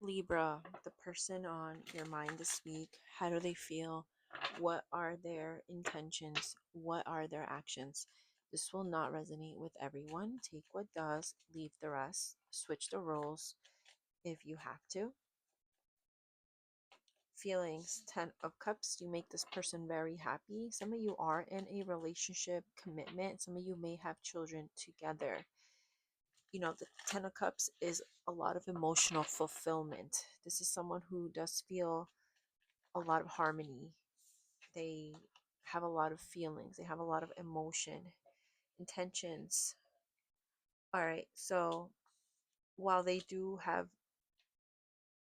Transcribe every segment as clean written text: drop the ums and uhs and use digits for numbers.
Libra, the person on your mind this week, how do they feel? What are their intentions? What are their actions? This will not resonate with everyone. Take what does, leave the rest, switch the roles if you have to. Feelings 10 of Cups, you make this person very happy. Some of you are in a relationship commitment, some of you may have children together. The 10 of Cups is a lot of emotional fulfillment. This is someone who does feel a lot of harmony. They have a lot of feelings, they have a lot of emotion, intentions. All right, so while they do have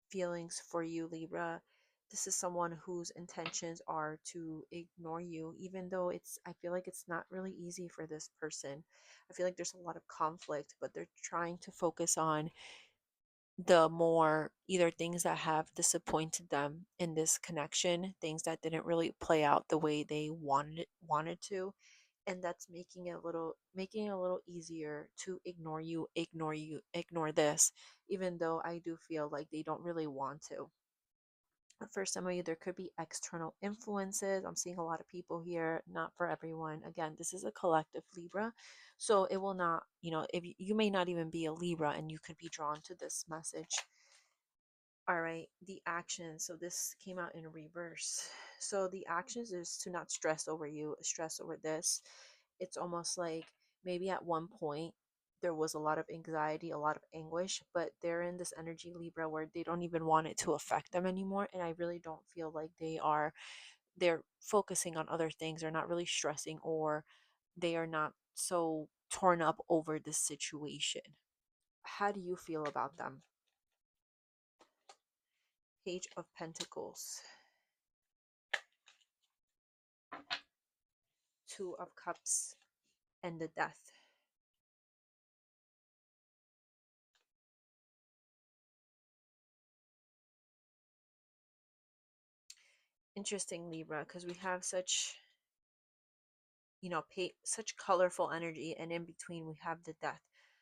feelings for you, Libra, this is someone whose intentions are to ignore you, even though I feel like it's not really easy for this person. I feel like there's a lot of conflict, but they're trying to focus on the more either things that have disappointed them in this connection, things that didn't really play out the way they wanted to, and that's making it a little easier to ignore this, even though I do feel like they don't really want to. For some of you, there could be external influences. I'm seeing a lot of people here, not for everyone. Again, this is a collective Libra. So it will not, if you may not even be a Libra and you could be drawn to this message. All right, the actions. So this came out in reverse. So the actions is to not stress over this. It's almost like maybe at one point there was a lot of anxiety, a lot of anguish, but they're in this energy Libra where they don't even want it to affect them anymore. And I really don't feel like they're focusing on other things. They're not really stressing, or they are not so torn up over this situation. How do you feel about them? Page of Pentacles, Two of Cups, and the Death. Interesting, Libra, because we have such colorful energy, and in between we have the Death.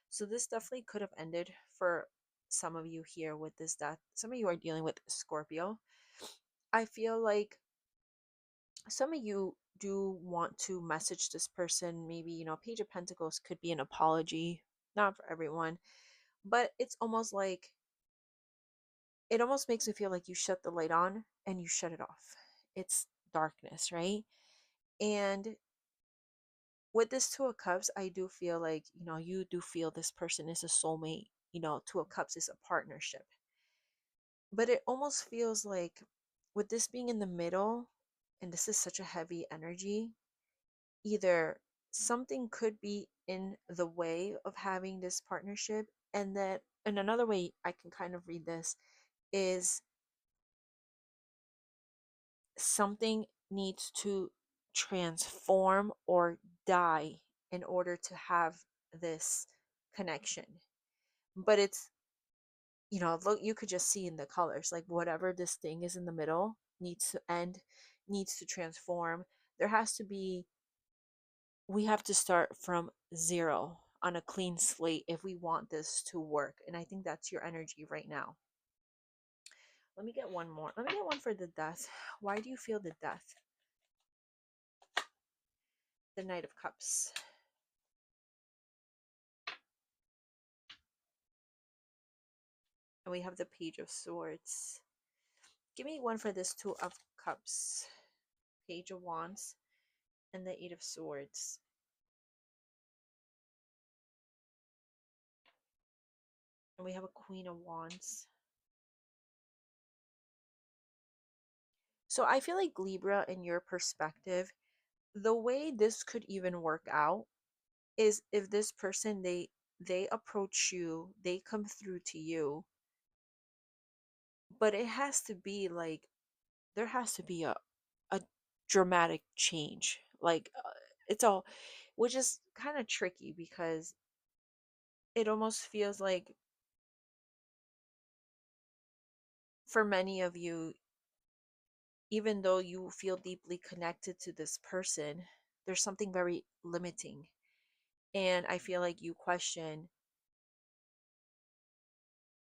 So this definitely could have ended for some of you here with this death. Some of you are dealing with Scorpio. I feel like some of you do want to message this person. Maybe, Page of Pentacles could be an apology, not for everyone, but it's almost like it almost makes me feel like you shut the light on and you shut it off. It's darkness, right? And with this Two of Cups, I do feel like, you do feel this person is a soulmate. Two of Cups is a partnership. But it almost feels like with this being in the middle, and this is such a heavy energy, either something could be in the way of having this partnership, and that, and another way I can kind of read this is something needs to transform or die in order to have this connection. But it's, look, you could just see in the colors, like whatever this thing is in the middle needs to end, needs to transform. There has to be, we have to start from zero on a clean slate if we want this to work. And I think that's your energy right now. Let me get one more. Let me get one for the Death. Why do you feel the Death? The Knight of Cups. And we have the Page of Swords. Give me one for this Two of Cups. Page of Wands and the Eight of Swords. And we have a Queen of Wands. So I feel like Libra, in your perspective, the way this could even work out is if this person, they approach you, they come through to you, but it has to be like there has to be a dramatic change. Like it's all, which is kind of tricky because it almost feels like for many of you, even though you feel deeply connected to this person, there's something very limiting. And I feel like you question,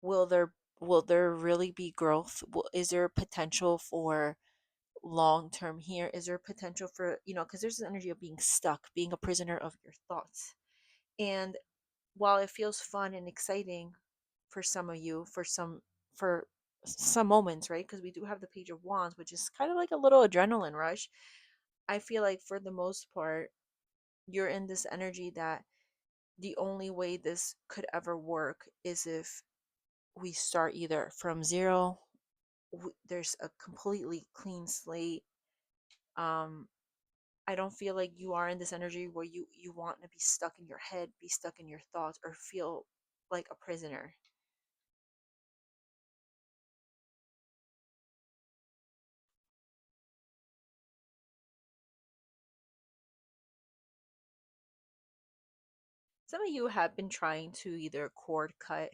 will there will there really be growth? Is there potential for long term here? Is there potential for, because there's this energy of being stuck, being a prisoner of your thoughts. And while it feels fun and exciting for some of you, for some moments, right? Because we do have the Page of Wands, which is kind of like a little adrenaline rush. I feel like for the most part, you're in this energy that the only way this could ever work is if we start either from zero, there's a completely clean slate. um I don't feel like you are in this energy where you want to be stuck in your head, be stuck in your thoughts, or feel like a prisoner. Some of you have been trying to either cord cut.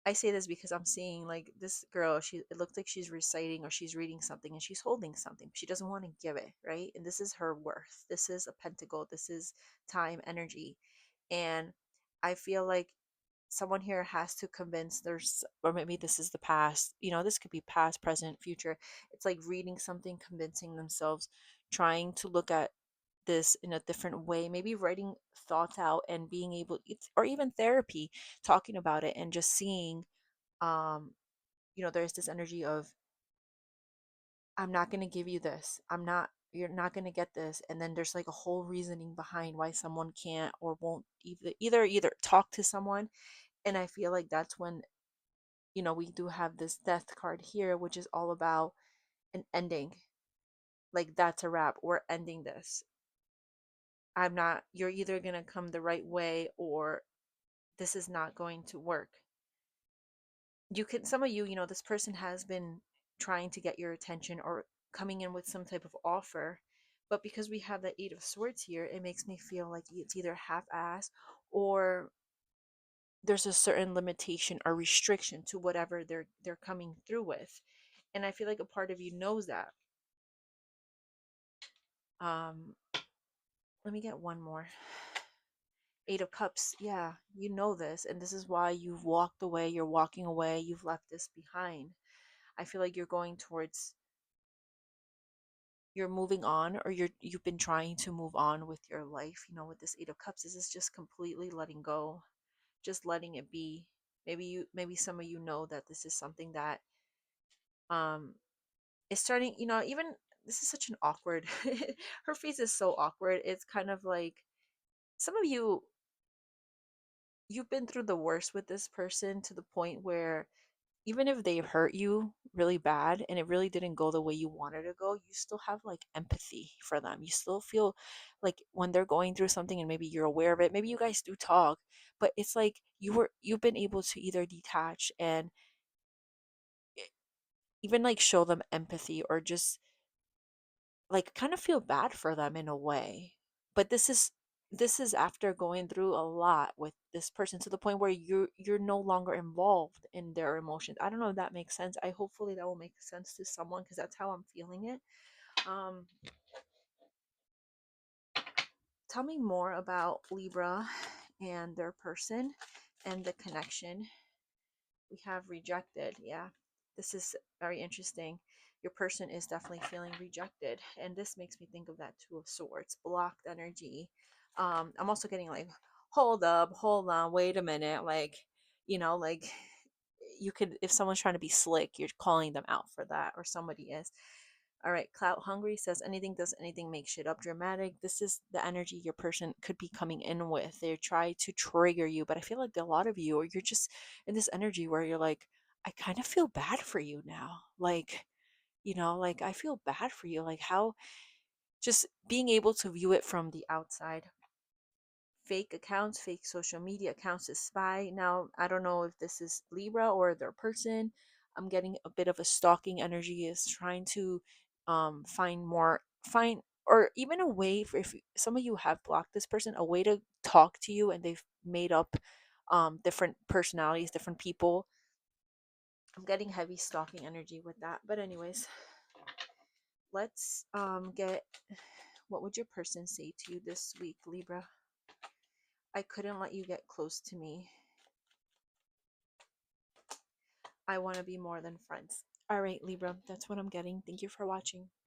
I say this because I'm seeing like this girl, she it looks like she's reciting or she's reading something and she's holding something. She doesn't want to give it, right? And this is her worth. This is a pentacle. This is time, energy. And I feel like someone here has to convince there's, or maybe this is the past, this could be past, present, future. It's like reading something, convincing themselves, trying to look at this in a different way, maybe writing thoughts out and being able, or even therapy, talking about it and just seeing, um there's this energy of, I'm not going to give you this, you're not going to get this. And then there's like a whole reasoning behind why someone can't or won't either talk to someone. And I feel like that's when, we do have this death card here, which is all about an ending. Like, that's a wrap, we're ending this. I'm not You're either going to come the right way, or this is not going to work. Some of you, this person has been trying to get your attention or coming in with some type of offer, but because we have the Eight of Swords here, it makes me feel like it's either half-ass, or there's a certain limitation or restriction to whatever they're coming through with. And I feel like a part of you knows that. um Let me get one more. Eight of Cups. Yeah, you know this, and this is why you've walked away, you're walking away, you've left this behind. I feel like you're going towards, you're moving on, or you've been trying to move on with your life. With this Eight of Cups, this is just completely letting go, just letting it be. Maybe some of you know that this is something that um is starting, even, this is such an awkward her face is so awkward. It's kind of like, some of you, you've been through the worst with this person, to the point where even if they hurt you really bad and it really didn't go the way you wanted to go, you still have like empathy for them. You still feel like when they're going through something and maybe you're aware of it, maybe you guys do talk, but it's like you've been able to either detach and even like show them empathy, or just like kind of feel bad for them in a way. But this is after going through a lot with this person, to the point where you're no longer involved in their emotions. I don't know if that makes sense. I hopefully that will make sense to someone, because that's how I'm feeling it. um Tell me more about Libra and their person and the connection. We have rejected. Yeah, this is very interesting. Your person is definitely feeling rejected, and this makes me think of that Two of Swords, blocked energy. I'm also getting like, hold up, hold on, wait a minute, like, like, you could, if someone's trying to be slick, you're calling them out for that, or somebody is. All right, Clout Hungry says, anything does anything, make shit up, dramatic. This is the energy your person could be coming in with. They try to trigger you, but I feel like a lot of you, or you're just in this energy where you're like, I kind of feel bad for you now. Like, like, I feel bad for you. Like, how, just being able to view it from the outside. Fake accounts, fake social media accounts to spy. Now, I don't know if this is Libra or their person. I'm getting a bit of a stalking energy, is trying to find, or even a way for, if some of you have blocked this person, a way to talk to you, and they've made up different personalities, different people. I'm getting heavy stalking energy with that. But anyways, let's get, what would your person say to you this week, Libra? I couldn't let you get close to me. I want to be more than friends. All right, Libra, that's what I'm getting. Thank you for watching.